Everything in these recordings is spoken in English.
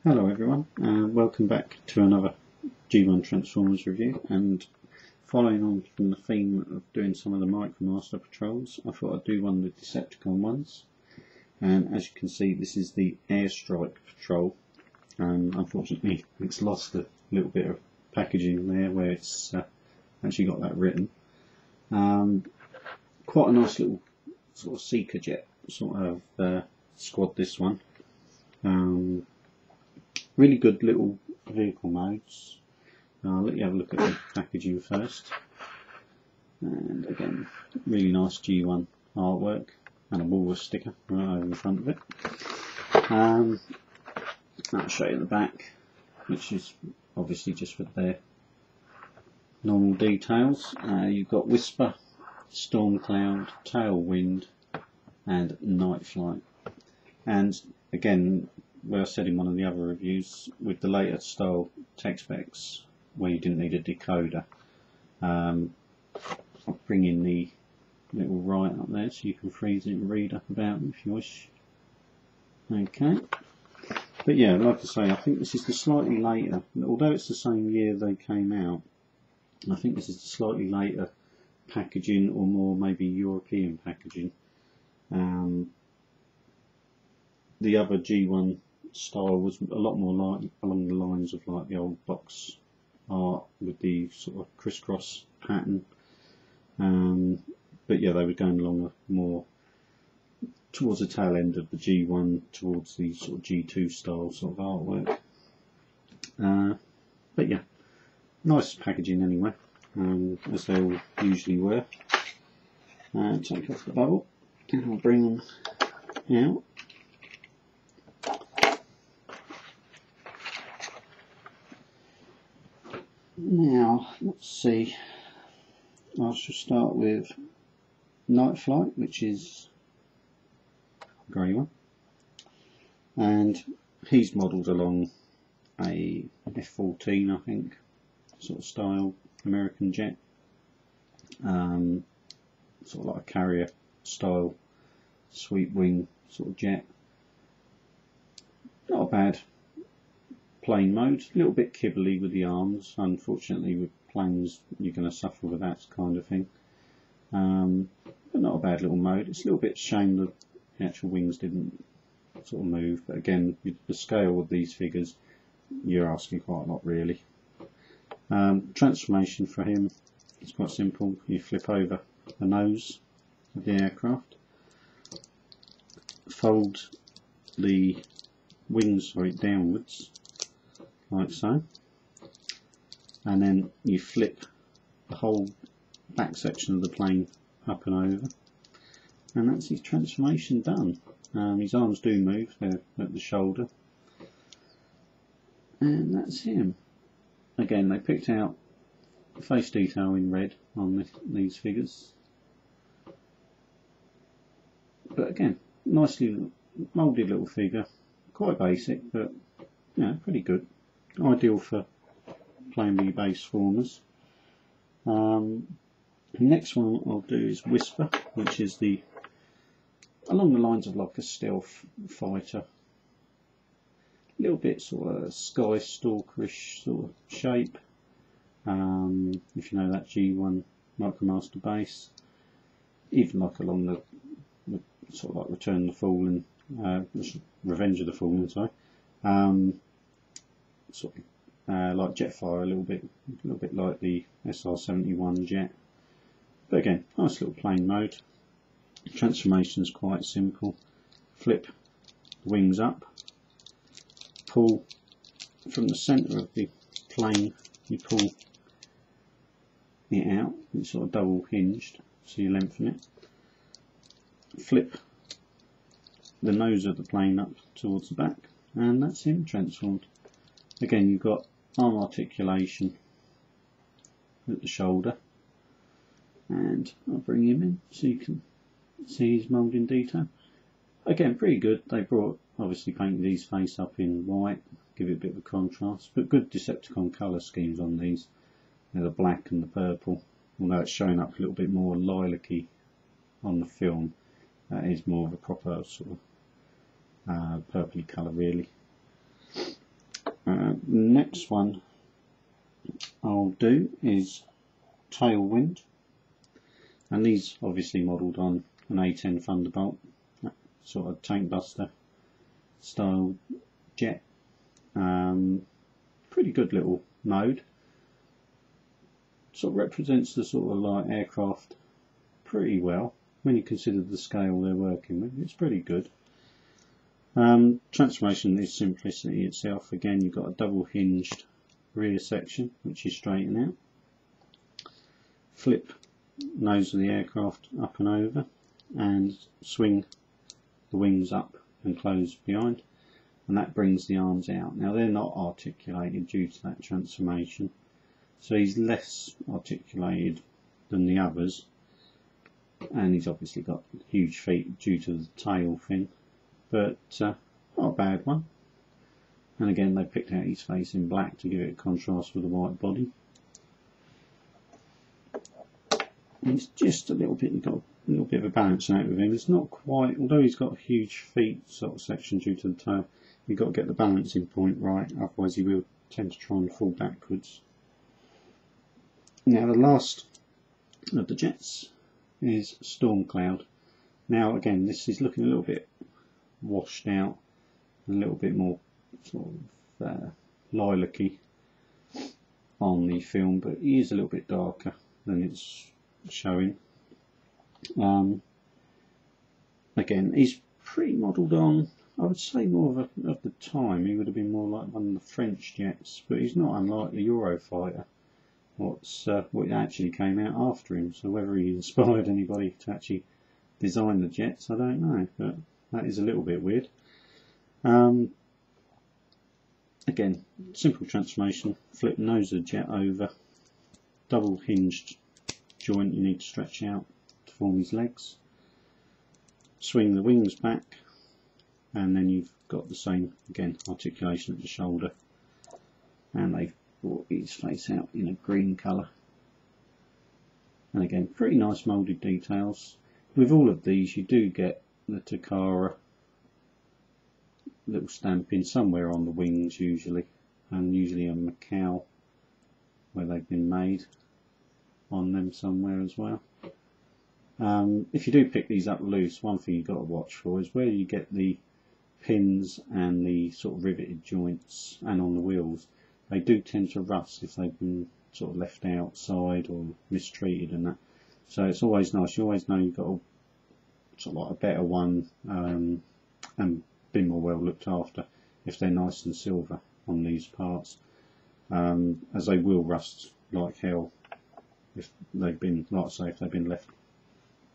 Hello everyone, welcome back to another G1 Transformers review, and following on from the theme of doing some of the micromaster patrols, I thought I'd do one of the Decepticon ones. And as you can see, this is the airstrike patrol. Unfortunately it's lost a little bit of packaging there where it's actually got that written. Quite a nice little sort of seeker jet sort of squad, this one. Really good little vehicle modes. I'll let you have a look at the packaging first. And again, really nice G1 artwork and a walrus sticker right over the front of it. I'll show you the back, which is obviously just with their normal details. You've got Whisper, Stormcloud, Tailwind and Night Flight. And again, where I said in one of the other reviews, with the later style tech specs where you didn't need a decoder, I'll bring in the little write up there so you can freeze it and read up about them if you wish. Okay, but yeah, like I say, I think this is the slightly later, although it's the same year they came out, I think this is the slightly later packaging, or more maybe European packaging. The other G1 style was a lot more like along the lines of like the old box art with the sort of crisscross pattern, but yeah, they were going along a more towards the tail end of the G1, towards the sort of G2 style sort of artwork. But yeah, nice packaging anyway, as they all usually were. Take off the bubble and I'll bring them out. Now, let's see, I shall start with Night Flight, which is a grey one, and he's modelled along a F-14, I think, sort of style American jet, sort of like a carrier style sweep wing sort of jet. Not a bad plane mode, a little bit kibbly with the arms. Unfortunately with planes you're going to suffer with that kind of thing, but not a bad little mode. It's a little bit shame that the actual wings didn't sort of move, but again, with the scale of these figures you're asking quite a lot really. Transformation for him is quite simple. You flip over the nose of the aircraft, fold the wings downwards like so, and then you flip the whole back section of the plane up and over, and that's his transformation done. His arms do move, they're at the shoulder, and that's him. Again, they picked out face detail in red on these figures, but again, nicely moulded little figure, quite basic, but yeah, pretty good. Ideal for playing with your base formers. The next one I'll do is Whisper, which is along the lines of like a stealth fighter. A little bit sort of sky stalkerish sort of shape. If you know that G1 micromaster base, even like along the sort of like Return of the Fallen, Revenge of the Fallen, sorry. Sort of like Jetfire, a little bit like the SR-71 jet, but again, nice little plane mode. Transformation is quite simple. Flip the wings up, pull from the centre of the plane, you pull it out, it's sort of double hinged, so you lengthen it. Flip the nose of the plane up towards the back, and that's him transformed. Again, you've got arm articulation at the shoulder, and I'll bring him in so you can see his mould in detail. Again, pretty good. They obviously painted his face up in white, give it a bit of a contrast, but good Decepticon colour schemes on these. They're the black and the purple, although it's showing up a little bit more lilac-y on the film. That is more of a proper sort of purpley colour really. Next one I'll do is Tailwind, and these obviously modelled on an A10 Thunderbolt, that sort of tank buster style jet. Pretty good little mode, sort of represents the sort of light aircraft pretty well when you consider the scale they're working with. It's pretty good. Transformation is simplicity itself. Again, you've got a double hinged rear section which you straighten out, flip nose of the aircraft up and over, and swing the wings up and close behind, and that brings the arms out. Now they're not articulated due to that transformation, so he's less articulated than the others, and he's obviously got huge feet due to the tail fin, but not a bad one. And again, they picked out his face in black to give it a contrast with the white body. He's just a little bit, you've got a little bit of a balancing out with him. It's not quite, although he's got a huge feet sort of section due to the tail, you've got to get the balancing point right, otherwise he will tend to try and fall backwards. Now the last of the jets is Storm Cloud. Now again, this is looking a little bit washed out, a little bit more sort of lilac-y on the film, but he is a little bit darker than it's showing. Again, he's pretty modelled on, I would say, more of the time. He would have been more like one of the French jets, but he's not unlike the Eurofighter, what actually came out after him. So whether he inspired anybody to actually design the jets, I don't know, but that is a little bit weird. Again, simple transformation, flip nose of the jet over, double hinged joint you need to stretch out to form his legs, swing the wings back, and then you've got the same, again, articulation at the shoulder, and they've brought his face out in a green colour. And again, pretty nice moulded details. With all of these you do get the Takara little stamping somewhere on the wings usually, and usually a Macau where they've been made on them somewhere as well. If you do pick these up loose, one thing you've got to watch for is where you get the pins and the sort of riveted joints and on the wheels. They do tend to rust if they've been sort of left outside or mistreated and that. So it's always nice, you always know you've got a sort of like a better one and been more well looked after if they're nice and silver on these parts, as they will rust like hell if they've been, like I say, if they've been left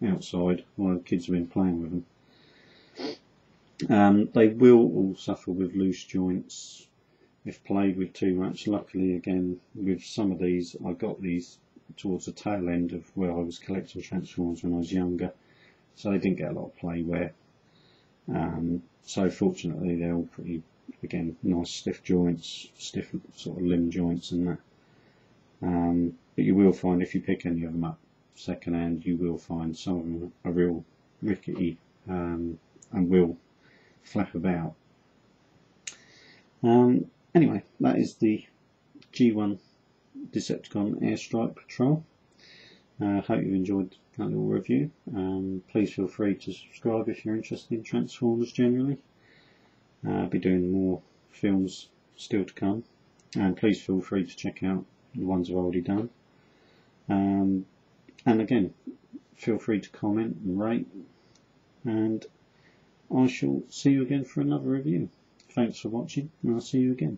outside or the kids have been playing with them. They will all suffer with loose joints if played with too much. Luckily, again, with some of these, I got these towards the tail end of where I was collecting Transformers when I was younger, so they didn't get a lot of play wear. So fortunately they're all pretty, again, nice stiff joints, stiff sort of limb joints and that. But you will find if you pick any of them up second hand, you will find some of them are real rickety and will flap about. Anyway, that is the G1 Decepticon Airstrike Patrol. Hope you enjoyed that little review. Please feel free to subscribe if you're interested in Transformers generally. I'll be doing more films still to come, and please feel free to check out the ones I've already done. And again, feel free to comment and rate, and I shall see you again for another review. Thanks for watching, and I'll see you again.